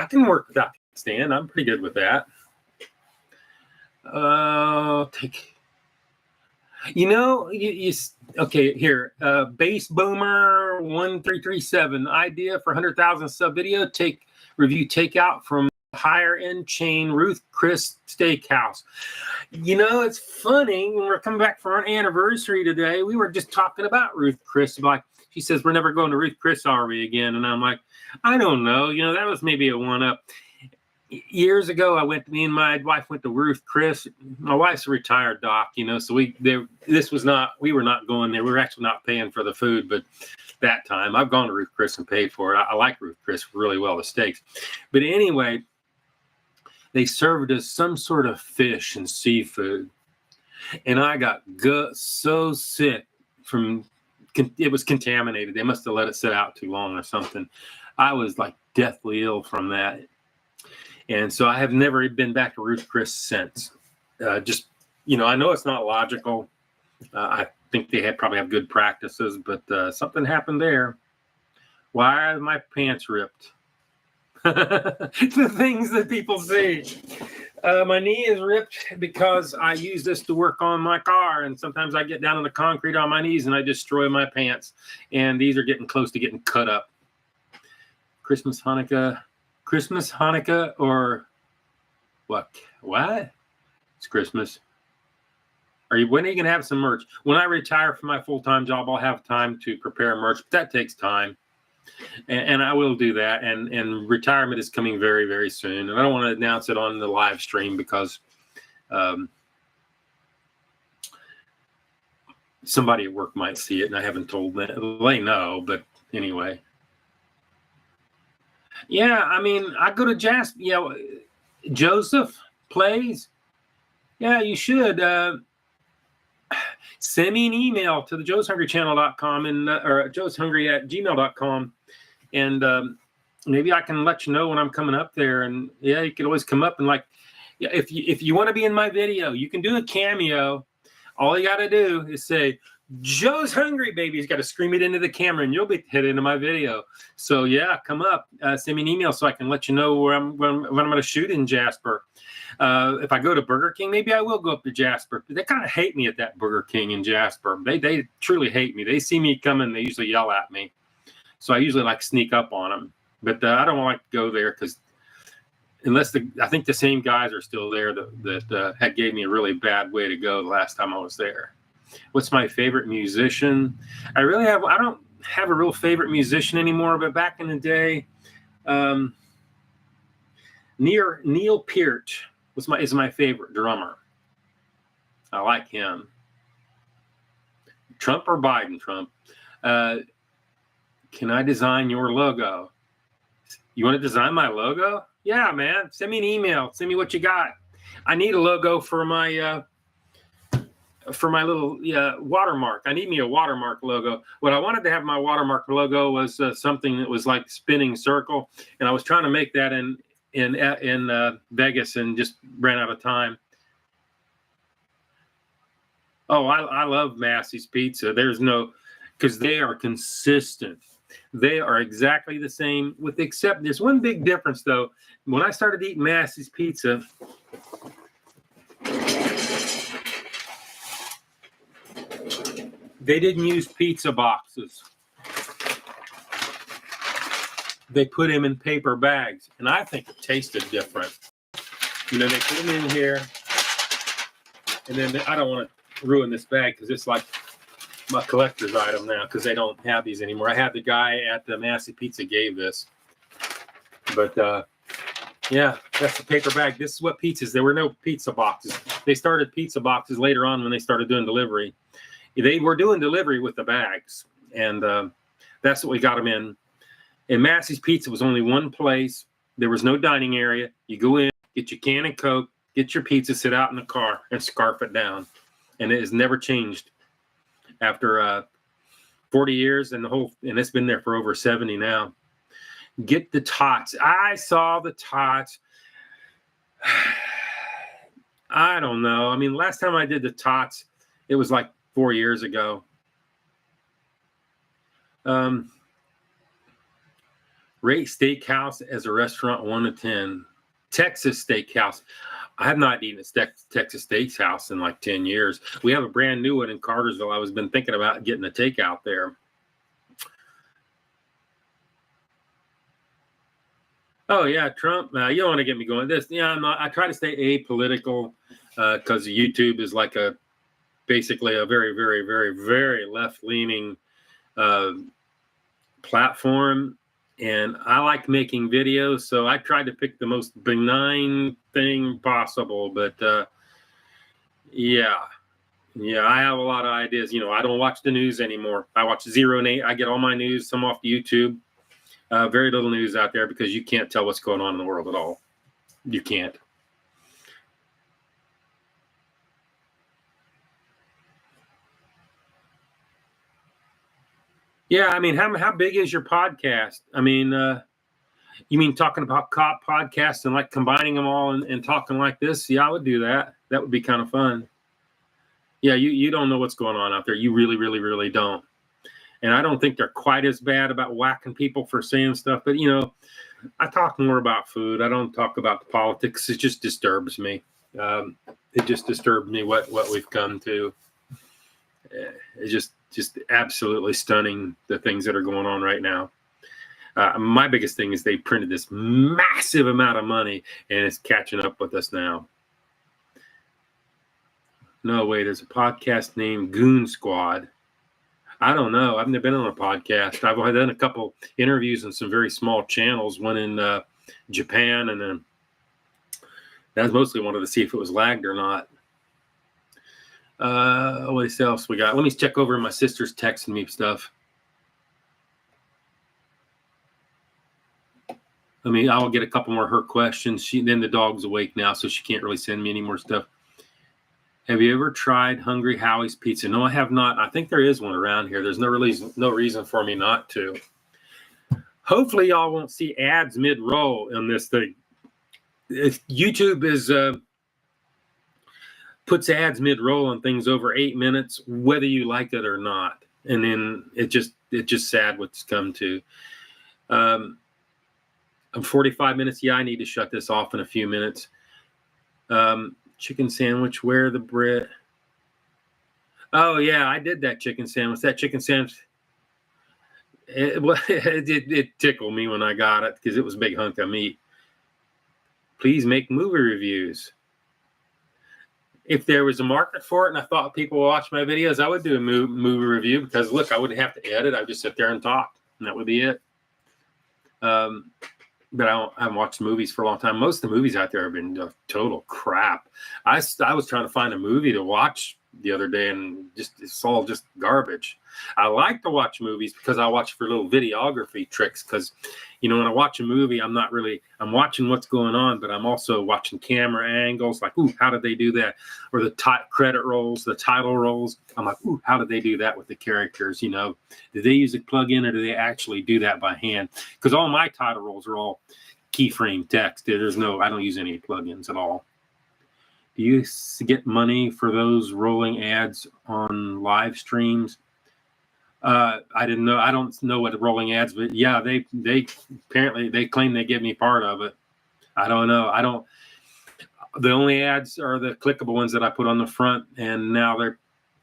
Speaker 1: can work without the stand. I'm pretty good with that. Okay, here. Base Boomer 1337. Idea for 100,000 sub video. Review takeout from higher end chain Ruth Chris Steakhouse. It's funny. When we're coming back for our anniversary today, we were just talking about Ruth Chris. She says, we're never going to Ruth Chris, are we, again? And I'm like, I don't know. That was maybe a one-up. Years ago, me and my wife went to Ruth Chris. My wife's a retired doc, so we were not going there. We were actually not paying for the food, but that time I've gone to Ruth Chris and paid for it. I like Ruth Chris really well, the steaks. But anyway, they served us some sort of fish and seafood, and I got so sick from it was contaminated. They must have let it sit out too long or something. I was like deathly ill from that. And so I have never been back to Ruth Chris since. I know it's not logical. I think they probably have good practices, but something happened there. Why are my pants ripped? The things that people see. My knee is ripped because I use this to work on my car, and sometimes I get down on the concrete on my knees and I destroy my pants. And these are getting close to getting cut up. Christmas, Hanukkah, or what? It's Christmas. When are you going to have some merch? When I retire from my full-time job, I'll have time to prepare merch, but that takes time. And I will do that. And retirement is coming very, very soon. And I don't want to announce it on the live stream because somebody at work might see it, and I haven't told them. They know, but anyway. Yeah, I go to jazz. Joseph plays. Yeah, you should. Send me an email to the joeishungrychannel.com or joeishungry@gmail.com. And maybe I can let you know when I'm coming up there. And yeah, you can always come up and like, yeah, if you want to be in my video, you can do a cameo. All you got to do is say, Joe's hungry, baby. He's got to scream it into the camera and you'll be hit into my video. So yeah, come up, send me an email so I can let you know where when I'm going to shoot in Jasper. If I go to Burger King, maybe I will go up to Jasper. They kind of hate me at that Burger King in Jasper. They truly hate me. They see me coming, they usually yell at me. So I usually like sneak up on them. But I don't like to go there because unless I think the same guys are still there that had gave me a really bad way to go the last time I was there. What's my favorite musician? I don't have a real favorite musician anymore, but back in the day, Neil Peart is my favorite drummer. I like him. Trump or Biden? Trump. Can I design your logo? You want to design my logo? Yeah, man. Send me an email. Send me what you got. I need a logo for my little watermark. I need me a watermark logo. What I wanted to have my watermark logo was something that was like spinning circle, and I was trying to make that in Vegas and just ran out of time. Oh, I love Massey's Pizza. Because they are consistent. They are exactly the same, except there's one big difference though. When I started eating Massey's Pizza, they didn't use pizza boxes. They put them in paper bags, and I think it tasted different. They put them in here, and then I don't want to ruin this bag because it's like my collector's item now because they don't have these anymore. I had the guy at the Massey Pizza gave this, but yeah, that's the paper bag. This is what pizzas. There were no pizza boxes. They started pizza boxes later on when they started doing delivery. They were doing delivery with the bags, and that's what we got them in. And Massey's Pizza was only one place. There was no dining area. You go in, get your can of Coke, get your pizza, sit out in the car, and scarf it down. And it has never changed after 40 years, and it's been there for over 70 now. Get the tots. I saw the tots. I don't know. I mean, last time I did the tots, it was like 4 years ago. Rate Steakhouse as a restaurant 1 to 10. Texas Steakhouse. I have not eaten at Texas Steakhouse in like 10 years. We have a brand new one in Cartersville. I was been thinking about getting a takeout there. Oh yeah, Trump. You don't want to get me going. I'm not. I try to stay apolitical because YouTube is like basically a very, very, very, very left-leaning platform. And I like making videos, so I tried to pick the most benign thing possible. But yeah, I have a lot of ideas. I don't watch the news anymore. I watch 0 and 8. I get all my news, some off YouTube. Very little news out there because you can't tell what's going on in the world at all. You can't. Yeah, I mean, how big is your podcast? I mean, you mean talking about cop podcasts and like combining them all and talking like this? Yeah, I would do that. That would be kind of fun. Yeah, you don't know what's going on out there. You really, really, really don't. And I don't think they're quite as bad about whacking people for saying stuff. But, I talk more about food. I don't talk about the politics. It just disturbs me. It just disturbs me what we've come to. It's just absolutely stunning, the things that are going on right now. My biggest thing is they printed this massive amount of money, and it's catching up with us now. No way, there's a podcast named Goon Squad. I don't know. I've never been on a podcast. I've done a couple interviews on some very small channels, one in Japan, and then that's mostly wanted to see if it was lagged or not. What else we got? Let me check over. My sister's texting me stuff. I'll get a couple more of her questions. Then the dog's awake now, so she can't really send me any more stuff. Have you ever tried Hungry Howie's Pizza? No, I have not. I think there is one around here. There's no reason for me not to. Hopefully y'all won't see ads mid-roll on this thing. If YouTube is puts ads mid-roll on things over 8 minutes, whether you like it or not. And then it's just sad what's come to. I'm 45 minutes. Yeah, I need to shut this off in a few minutes. Chicken sandwich, where the bread? Oh yeah, I did that chicken sandwich. That chicken sandwich, it tickled me when I got it because it was a big hunk of meat. Please make movie reviews. If there was a market for it and I thought people would watch my videos, I would do a movie review because, look, I wouldn't have to edit. I'd just sit there and talk, and that would be it. But I haven't watched movies for a long time. Most of the movies out there have been total crap. I was trying to find a movie to watch the other day, and it's all just garbage. I like to watch movies because I watch for little videography tricks. Because, when I watch a movie, I'm watching what's going on, but I'm also watching camera angles. Like, ooh, how did they do that? Or the credit rolls, the title rolls. I'm like, ooh, how did they do that with the characters? Did they use a plug-in or do they actually do that by hand? Because all my title rolls are all keyframe text. I don't use any plugins at all. Do you get money for those rolling ads on live streams? I didn't know. I don't know what rolling ads, but yeah, they apparently they claim they give me part of it. I don't know. The only ads are the clickable ones that I put on the front, and now they're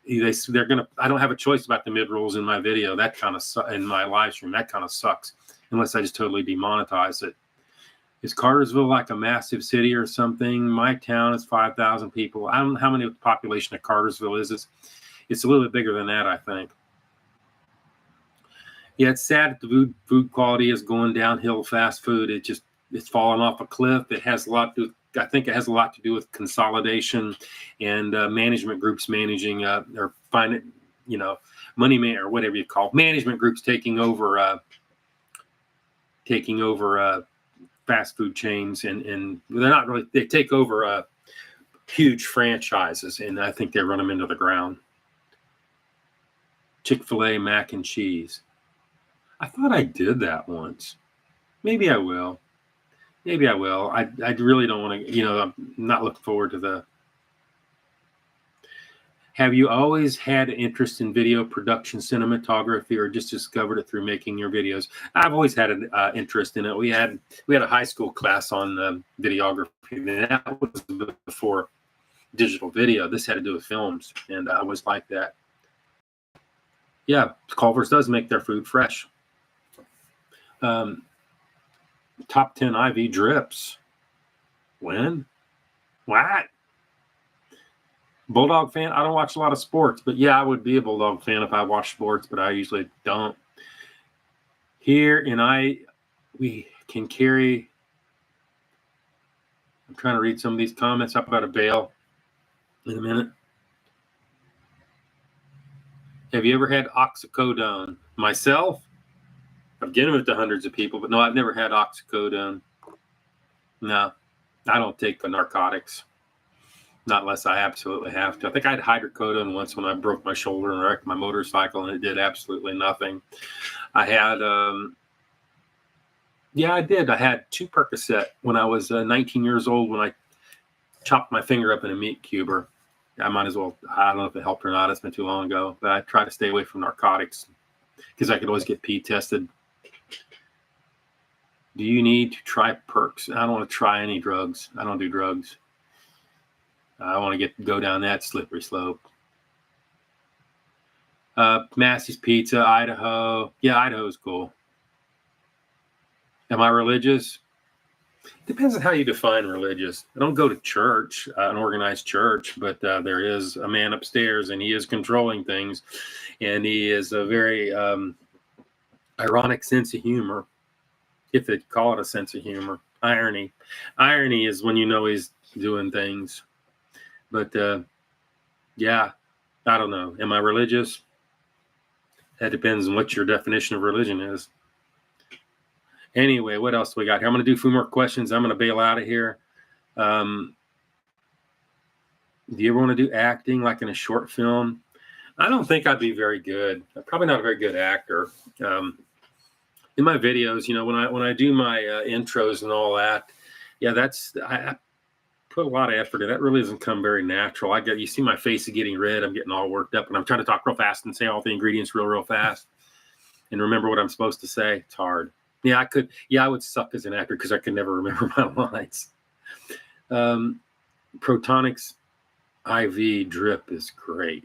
Speaker 1: gonna. I don't have a choice about the mid rolls in my video. That kind of in my live stream. That kind of sucks unless I just totally demonetize it. Is Cartersville like a massive city or something? My town is 5,000 people. I don't know how many the population of Cartersville is. It's a little bit bigger than that, I think. Yeah, it's sad that the food quality is going downhill. Fast food, it's fallen off a cliff. It has a lot to. I think it has a lot to do with consolidation and management groups managing or finding, money or whatever you call it. Management groups taking over fast food chains, and they're not really. They take over huge franchises, and I think they run them into the ground. Chick-fil-A mac and cheese. I thought I did that once. Maybe I will. I really don't want to, I'm not looking forward to the. Have you always had an interest in video production, cinematography, or just discovered it through making your videos? I've always had an interest in it. We had a high school class on videography, and that was before digital video. This had to do with films, and I was like that. Yeah, Culver's does make their food fresh. Top 10 IV drips. When? What? Bulldog fan? I don't watch a lot of sports, but yeah, I would be a Bulldog fan if I watched sports, but I usually don't. Here we can carry. I'm trying to read some of these comments. I'm about to bail in a minute. Have you ever had oxycodone? Myself? I've given it to hundreds of people, but no, I've never had oxycodone. No, I don't take the narcotics. Not unless I absolutely have to. I think I had hydrocodone once when I broke my shoulder and wrecked my motorcycle, and it did absolutely nothing. I had, I did. I had 2 Percocet when I was 19 years old when I chopped my finger up in a meat cuber. I might as well, I don't know if it helped or not. It's been too long ago, but I try to stay away from narcotics because I could always get pee tested. Do you need to try perks? I don't want to try any drugs. I don't do drugs. I want to go down that slippery slope. Massey's Pizza, Idaho. Yeah, Idaho's cool. Am I religious? Depends on how you define religious. I don't go to church, an organized church, but there is a man upstairs, and he is controlling things, and he is a very ironic sense of humor, if they call it a sense of humor. Irony is when he's doing things. But yeah, I don't know. Am I religious? That depends on what your definition of religion is. Anyway, what else do we got here? I'm going to do a few more questions. I'm going to bail out of here. Do you ever want to do acting like in a short film? I don't think I'd be very good. I'm probably not a very good actor. in my videos, when I do my intros and all that, yeah, I put a lot of effort in. That really doesn't come very natural. You see my face is getting red. I'm getting all worked up, and I'm trying to talk real fast and say all the ingredients real fast, and remember what I'm supposed to say. It's hard. Yeah, I would suck as an actor because I could never remember my lines. Protonics IV drip is great.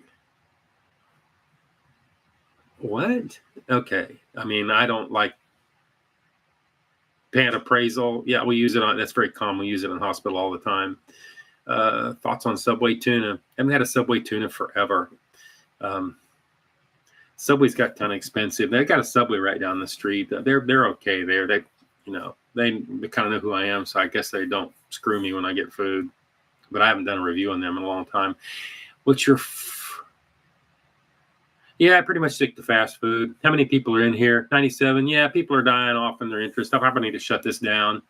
Speaker 1: What? Okay. I mean, I don't like pantoprazole. Yeah, we use it that's very common. We use it in the hospital all the time. Thoughts on Subway tuna? I haven't had a Subway tuna forever. Subway's got kind of expensive. They got a Subway right down the street. They're okay there. They kind of know who I am, so I guess they don't screw me when I get food. But I haven't done a review on them in a long time. What's your Yeah, I pretty much stick to fast food. How many people are in here? 97. Yeah, people are dying off in their interest. I probably need to shut this down.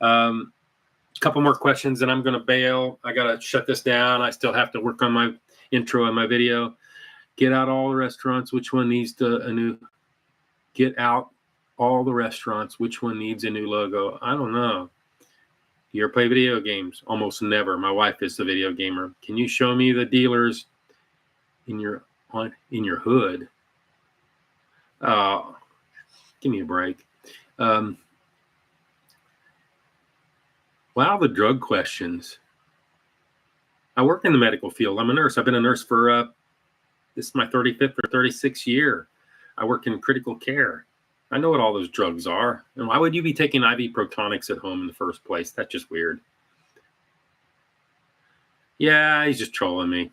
Speaker 1: A couple more questions and I'm going to bail. I got to shut this down. I still have to work on my intro and my video. Get out all the restaurants. Which one needs a new? Get out all the restaurants. Which one needs a new logo? I don't know. You ever play video games? Almost never. My wife is the video gamer. Can you show me the dealers in your hood? Give me a break. Wow, the drug questions. I work in the medical field. I'm a nurse. I've been a nurse for this is my 35th or 36th year. I work in critical care. I know what all those drugs are. And why would you be taking IV Protonics at home in the first place? That's just weird. Yeah, he's just trolling me.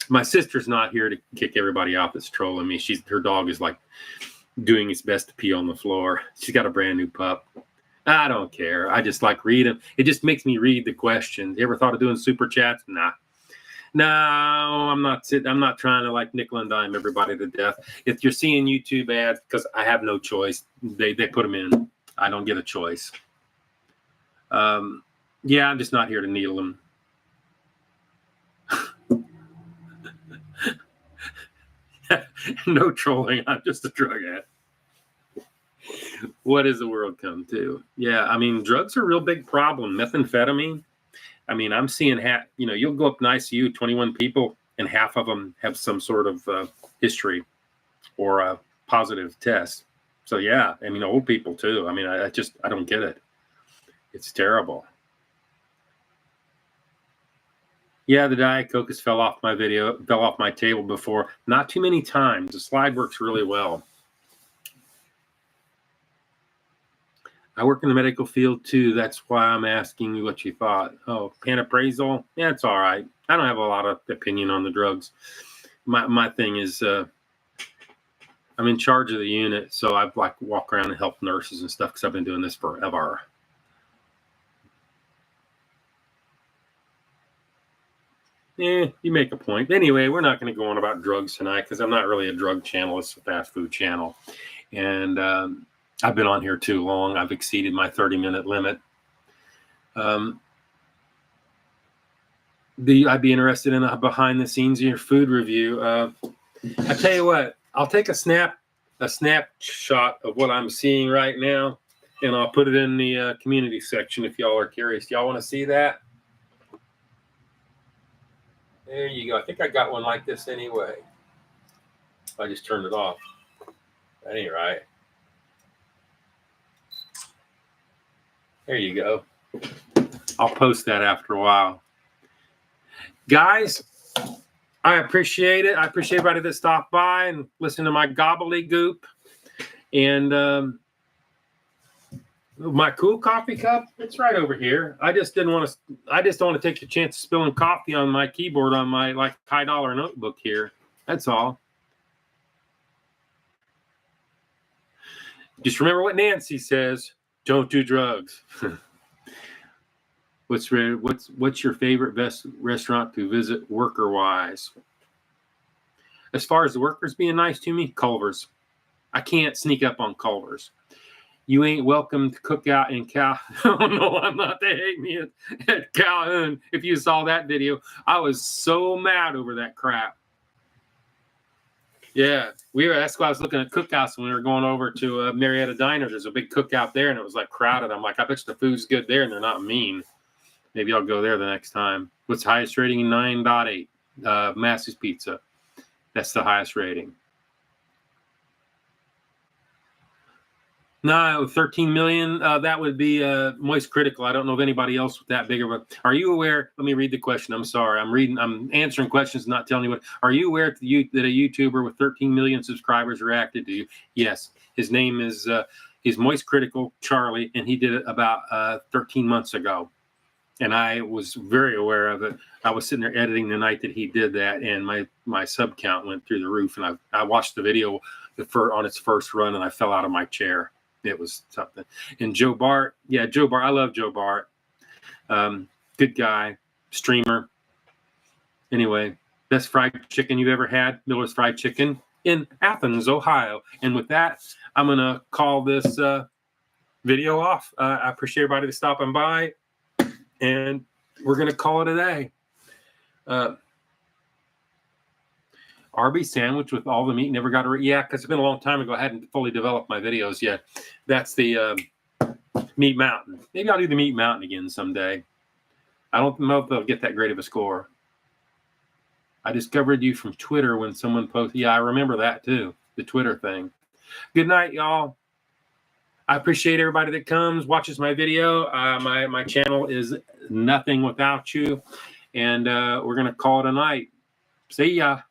Speaker 1: My sister's not here to kick everybody out that's trolling me. Her dog is like doing its best to pee on the floor. She's got a brand new pup. I don't care. I just like reading. It just makes me read the questions. You ever thought of doing super chats? Nah. No, I'm not trying to like nickel and dime everybody to death. If you're seeing YouTube ads, because I have no choice, they put them in. I don't get a choice. Yeah, I'm just not here to needle them. No trolling. I'm just a drug addict. What has the world come to? Yeah, I mean, drugs are a real big problem. Methamphetamine. I mean, I'm seeing you'll go up in ICU, 21 people, and half of them have some sort of history or a positive test. So yeah, I mean, old people too. I mean, I don't get it. It's terrible. Yeah, the Diet Coke has fell off my table before. Not too many times. The slide works really well. I work in the medical field too. That's why I'm asking you what you thought. Oh, pantoprazole? Yeah, it's all right. I don't have a lot of opinion on the drugs. My thing is I'm in charge of the unit, so I walk around and help nurses and stuff because I've been doing this forever. You make a point. Anyway, we're not going to go on about drugs tonight because I'm not really a drug channel. It's a fast food channel. And I've been on here too long. I've exceeded my 30-minute limit. I'd be interested in a behind-the-scenes of your food review. I tell you what, I'll take a snapshot of what I'm seeing right now, and I'll put it in the community section if y'all are curious. Y'all want to see that? There you go. I think I got one like this anyway. I just turned it off. That ain't right. There you go. I'll post that after a while. Guys, I appreciate it. I appreciate everybody that stopped by and listened to my gobbledygook. And my cool coffee cup, it's right over here. I just don't want to take the chance of spilling coffee on my keyboard on my high-dollar notebook here. That's all. Just remember what Nancy says. Don't do drugs. What's your favorite best restaurant to visit worker-wise? As far as the workers being nice to me, Culver's. I can't sneak up on Culver's. You ain't welcome to cook out in Cal. Oh, no, I'm not. They hate me at Calhoun. If you saw that video, I was so mad over that crap. Yeah, that's why I was looking at cookouts when we were going over to Marietta Diner. There's a big cookout there, and it was like crowded. I'm like, I bet you the food's good there, and they're not mean. Maybe I'll go there the next time. What's the highest rating? 9.8. Massey's Pizza. That's the highest rating. No, 13 million. That would be Moist Critical. I don't know of anybody else with that big of a. Are you aware? Let me read the question. I'm sorry. I'm answering questions, not telling you what. Are you aware that a YouTuber with 13 million subscribers reacted to you? Yes. His name is he's Moist Critical Charlie, and he did it about 13 months ago. And I was very aware of it. I was sitting there editing the night that he did that, and my sub count went through the roof. And I watched the video on its first run, and I fell out of my chair. It was something. And Joe Bart, Joe Bart. I love Joe Bart. Good guy, streamer. Anyway, best fried chicken you've ever had, Miller's Fried Chicken in Athens, Ohio. And with that, I'm going to call this video off. I appreciate everybody stopping by, and we're going to call it a day. Arby's sandwich with all the meat, never got it. Yeah, because it's been a long time ago. I hadn't fully developed my videos yet. That's the Meat Mountain. Maybe I'll do the Meat Mountain again someday. I don't know if they'll get that great of a score. I discovered you from Twitter when someone posted. Yeah, I remember that too, the Twitter thing. Good night, y'all. I appreciate everybody that comes, watches my video. My channel is nothing without you. And we're going to call it a night. See ya.